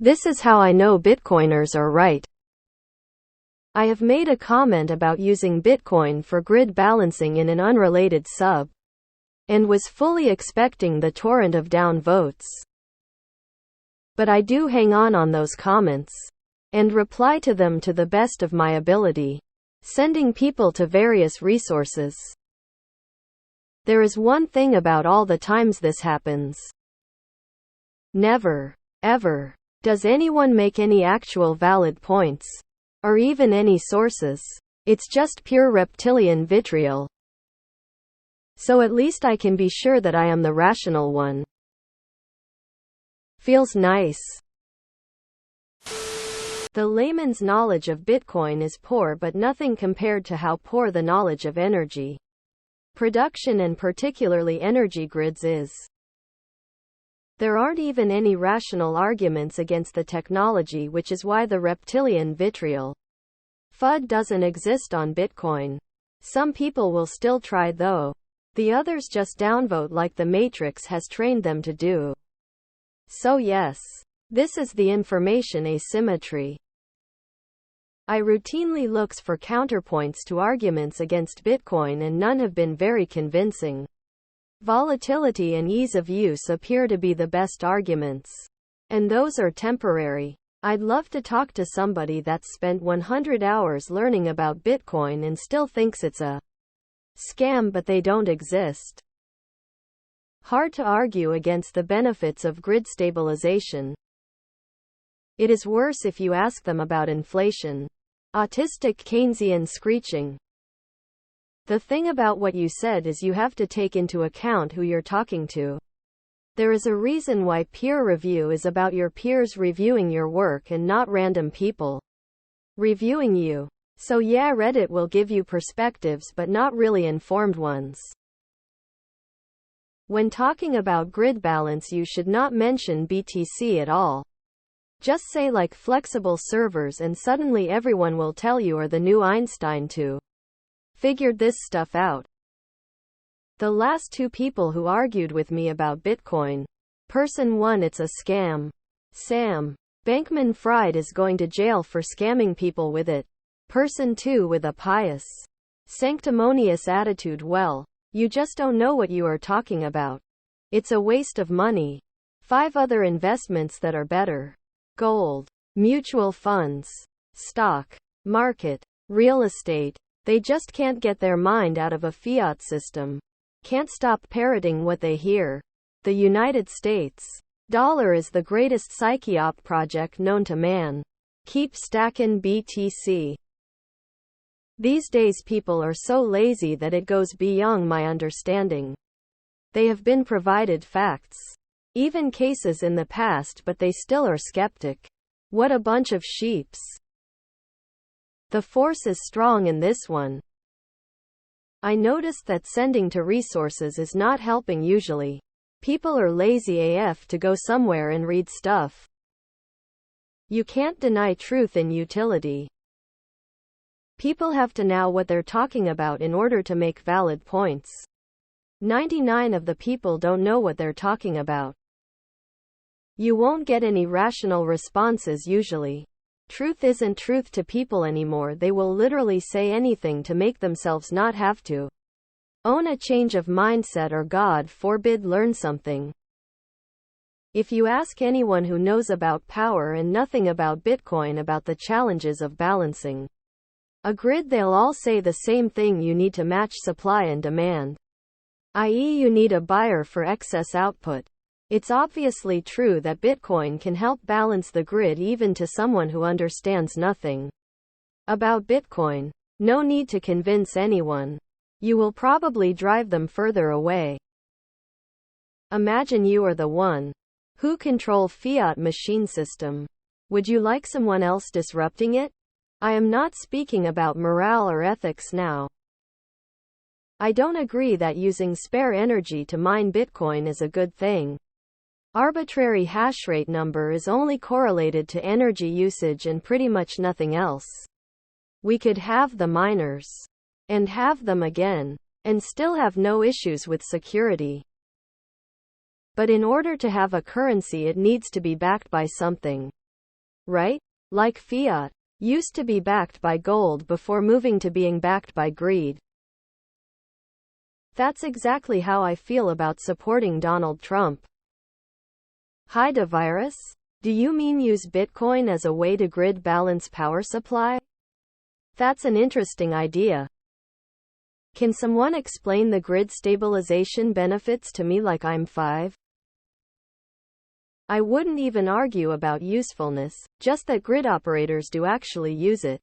This is how I know Bitcoiners are right. I have made a comment about using Bitcoin for grid balancing in an unrelated sub, and was fully expecting the torrent of down votes. But I do hang on those comments, and reply to them to the best of my ability, sending people to various resources. There is one thing about all the times this happens. Never, ever, does anyone make any actual valid points, or even any sources. It's just pure reptilian vitriol. So at least I can be sure that I am the rational one. Feels nice. The layman's knowledge of Bitcoin is poor, but nothing compared to how poor the knowledge of energy production and particularly energy grids is. There aren't even any rational arguments against the technology, which is why the reptilian vitriol FUD doesn't exist on Bitcoin. Some people will still try though. The others just downvote like the Matrix has trained them to do. So yes, this is the information asymmetry. I routinely looks for counterpoints to arguments against Bitcoin and none have been very convincing. Volatility and ease of use appear to be the best arguments. And those are temporary. I'd love to talk to somebody that's spent 100 hours learning about Bitcoin and still thinks it's a scam, but they don't exist. Hard to argue against the benefits of grid stabilization. It is worse if you ask them about inflation. Autistic Keynesian screeching. The thing about what you said is you have to take into account who you're talking to. There is a reason why peer review is about your peers reviewing your work and not random people reviewing you. So yeah, Reddit will give you perspectives but not really informed ones. When talking about grid balance, you should not mention BTC at all. Just say like flexible servers and suddenly everyone will tell you are the new Einstein too. Figured this stuff out. The last two people who argued with me about Bitcoin. Person 1, it's a scam. Sam Bankman-Fried is going to jail for scamming people with it. Person 2, with a pious, sanctimonious attitude, well, you just don't know what you are talking about. It's a waste of money. 5 other investments that are better. Gold, mutual funds, stock market, real estate. They just can't get their mind out of a fiat system. Can't stop parroting what they hear. The United States dollar is the greatest psyop project known to man. Keep stacking BTC. These days people are so lazy that it goes beyond my understanding. They have been provided facts, even cases in the past, but they still are skeptic. What a bunch of sheeps. The force is strong in this one. I noticed that sending to resources is not helping usually. People are lazy AF to go somewhere and read stuff. You can't deny truth in utility. People have to know what they're talking about in order to make valid points. 99 of the people don't know what they're talking about. You won't get any rational responses usually. Truth isn't truth to people anymore. They will literally say anything to make themselves not have to own a change of mindset or, God forbid, learn something. If you ask anyone who knows about power and nothing about Bitcoin about the challenges of balancing a grid, they'll all say the same thing: you need to match supply and demand, i.e., you need a buyer for excess output. It's obviously true that Bitcoin can help balance the grid even to someone who understands nothing about Bitcoin. No need to convince anyone. You will probably drive them further away. Imagine you are the one who control fiat machine system. Would you like someone else disrupting it? I am not speaking about morale or ethics now. I don't agree that using spare energy to mine Bitcoin is a good thing. Arbitrary hash rate number is only correlated to energy usage and pretty much nothing else. We could have the miners and have them again and still have no issues with security. But in order to have a currency, it needs to be backed by something. right? Like fiat used to be backed by gold before moving to being backed by greed. That's exactly how I feel about supporting Donald Trump. Hi, the virus? Do you mean use Bitcoin as a way to grid balance power supply? That's an interesting idea. Can someone explain the grid stabilization benefits to me like I'm 5? I wouldn't even argue about usefulness, just that grid operators do actually use it.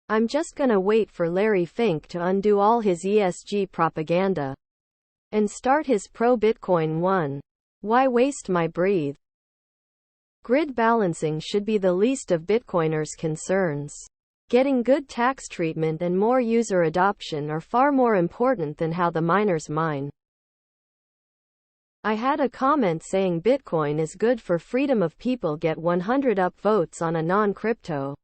I'm just gonna wait for Larry Fink to undo all his ESG propaganda and start his pro-Bitcoin one. Why waste my breath? Grid balancing should be the least of Bitcoiners' concerns. Getting good tax treatment and more user adoption are far more important than how the miners mine. I had a comment saying Bitcoin is good for freedom of people get 100 upvotes on a non-crypto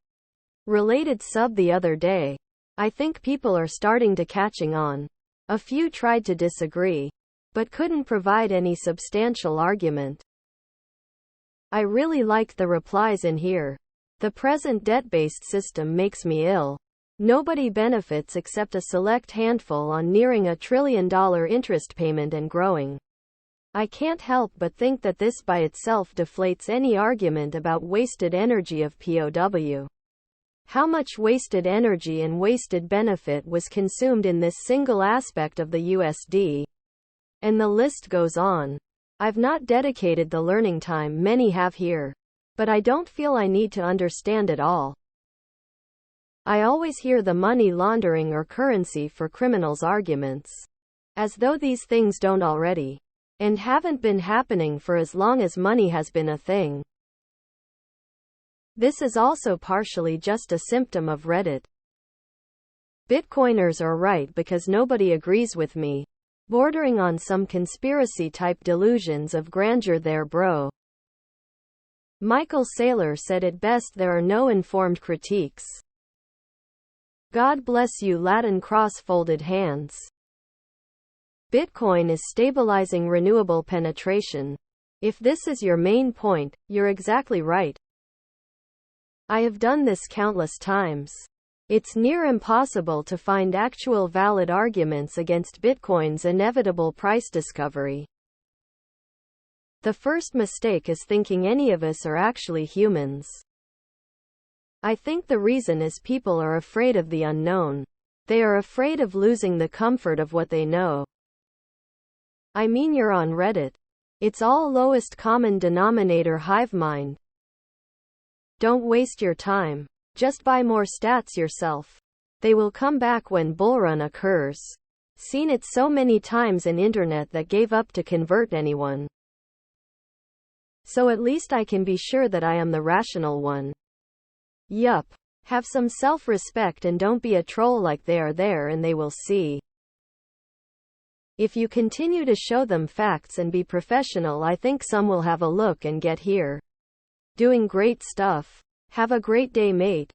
related sub the other day. I think people are starting to catching on. A few tried to disagree, but couldn't provide any substantial argument. I really liked the replies in here. The present debt-based system makes me ill. Nobody benefits except a select handful on nearing $1 trillion interest payment and growing. I can't help but think that this by itself deflates any argument about wasted energy of POW. How much wasted energy and wasted benefit was consumed in this single aspect of the USD? And the list goes on. I've not dedicated the learning time many have here, but I don't feel I need to understand it all. I always hear the money laundering or currency for criminals arguments, as though these things don't already, and haven't been happening for as long as money has been a thing. This is also partially just a symptom of Reddit. Bitcoiners are right because nobody agrees with me, bordering on some conspiracy-type delusions of grandeur there, bro. Michael Saylor said it best: there are no informed critiques. God bless you, Latin cross-folded hands. Bitcoin is stabilizing renewable penetration. If this is your main point, you're exactly right. I have done this countless times. It's near impossible to find actual valid arguments against Bitcoin's inevitable price discovery. The first mistake is thinking any of us are actually humans. I think the reason is people are afraid of the unknown. They are afraid of losing the comfort of what they know. I mean, you're on Reddit. It's all lowest common denominator hive mind. Don't waste your time. Just buy more stats yourself. They will come back when bullrun occurs. Seen it so many times in internet that gave up to convert anyone. So at least I can be sure that I am the rational one. Yup. Have some self-respect and don't be a troll like they are there and they will see. If you continue to show them facts and be professional, I think some will have a look and get here. Doing great stuff. Have a great day, mate.